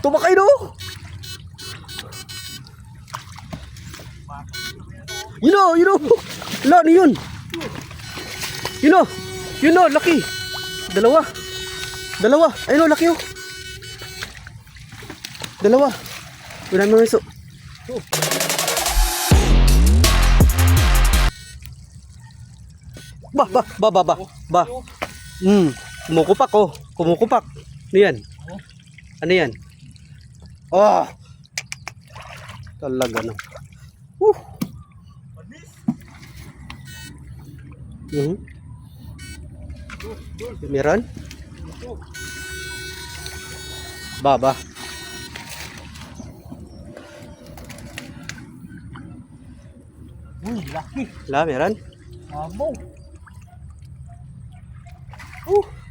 Tumakay no. Yun o. Wala, ano yun? Yun o, laki. Dalawa. Ayun o, laki o. Dalawa. Wala mga iso. Ba. Kumukupak oh. Kumukupak. Ano yan? Ano yan? Oh. Talaga no. Meron? Ba. Laki. Wala, meron? Abo.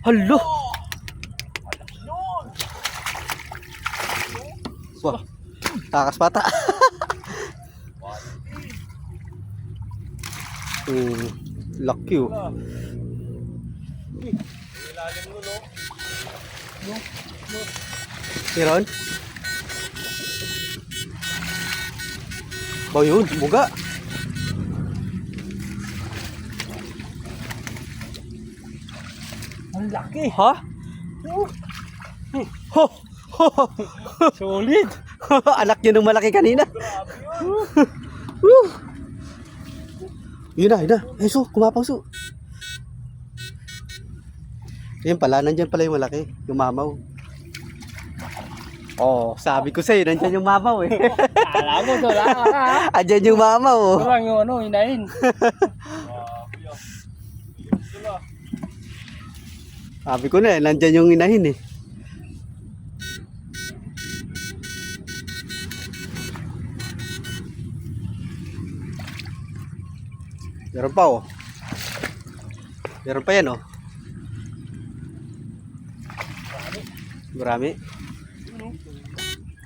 Hala! Wah, takas pata. Laki oh. Ilalim mo no. Meron? Ba yun, buga. Ang laki. Ha? Ho! Solid. Anak niya nung malaki kanina. Yun na. Ay, so, kumapaw so. Yan pala, nandyan pala yung malaki. Yung mamaw. Oh, sabi ko sa'yo, nandyan yung mamaw eh. Alam mo to lang. Andyan yung mamaw oh. Kurang yung ano, hinahin. Sabi ko na eh, nandyan yung inahin eh. Meron pa oh. Meron pa yan oh. Marami.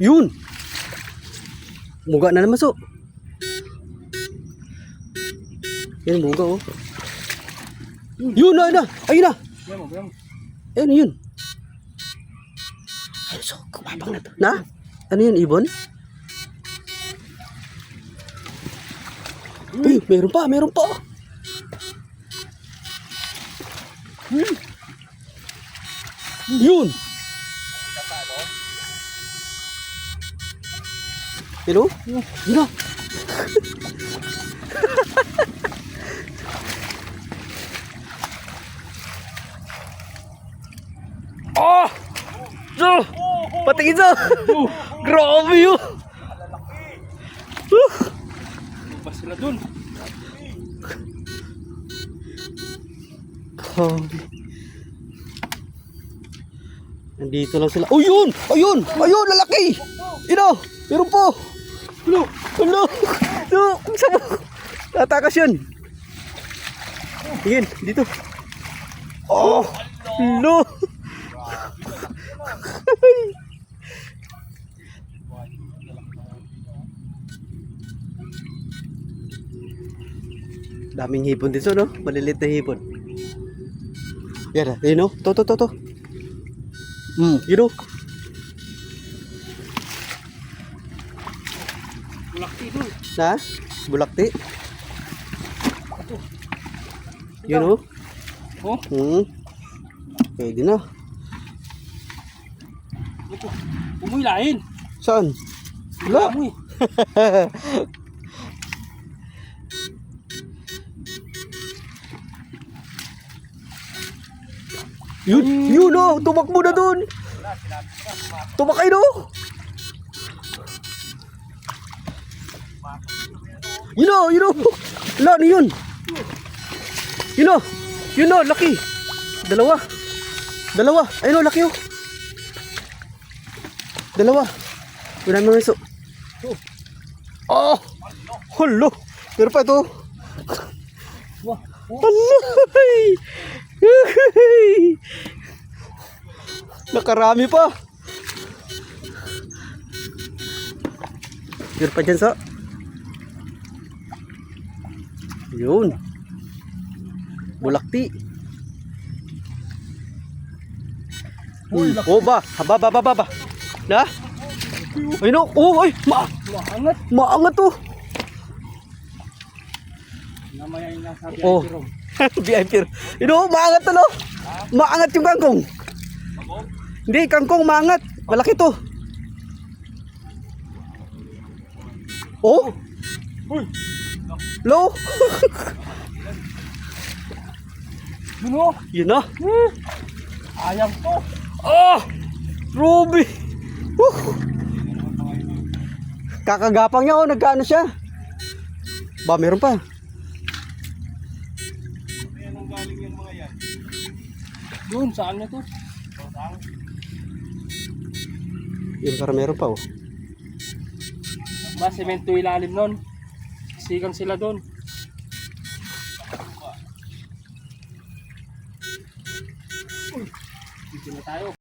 Yun! Muga na naman so. Yan muga oh. Yun na! Ayun na! Ayun yun. Ayun so, kumapang na to. Na? Ano yun, ibon? Uy, meron pa. Yun! Hello? Yun na. Oh! So! Patingin so! Grabe yun! Bas sila dun. Grabe. Nandito lang sila. Oh, yun! Ayun! Lalaki! Ino! Meron po! Ano? Kung saan mo? Tatakas yun. Tingin, dito. Oh! Hello! Daming hipon dito, no? Malilit na hipon. Yan, yun, no? To. Yun, no? Bulakti dun. Na? Bulakti? Yun, no? Oh? Pwede na. Umuy lain. Saan? Wala. Umuy. Yun oh, tumakbo na dun. Tumakay no. Yun oh. Wala, ano yun? Yun oh, laki. Dalawa. Ayun oh, laki oh. Dalawa. Wala mga iso. Oh, hello. Pero pa ito. Hello. Nakarami pa. Meron pa dyan sa. Yun. Bulakti. Oh ba? Haba. Na? Ay no, oh, ay, Maangat. maangat to. Namaya yung nasabi Oh. ay Jerome. VIP. Ino, maangat to no. Maangat yung kangkong. Hindi, kangkong maangat. Malaki to. Oh, Uy! low. Yun o! Yun na. Ayang to! Ah! Ruby. Kakagapang niya oh, nagkaano siya. Ba, meron pa. Yun, saan na to? Yun, para meron pa oh. Ba, semento ilalim nun. Sigang sila doon. Dito na tayo.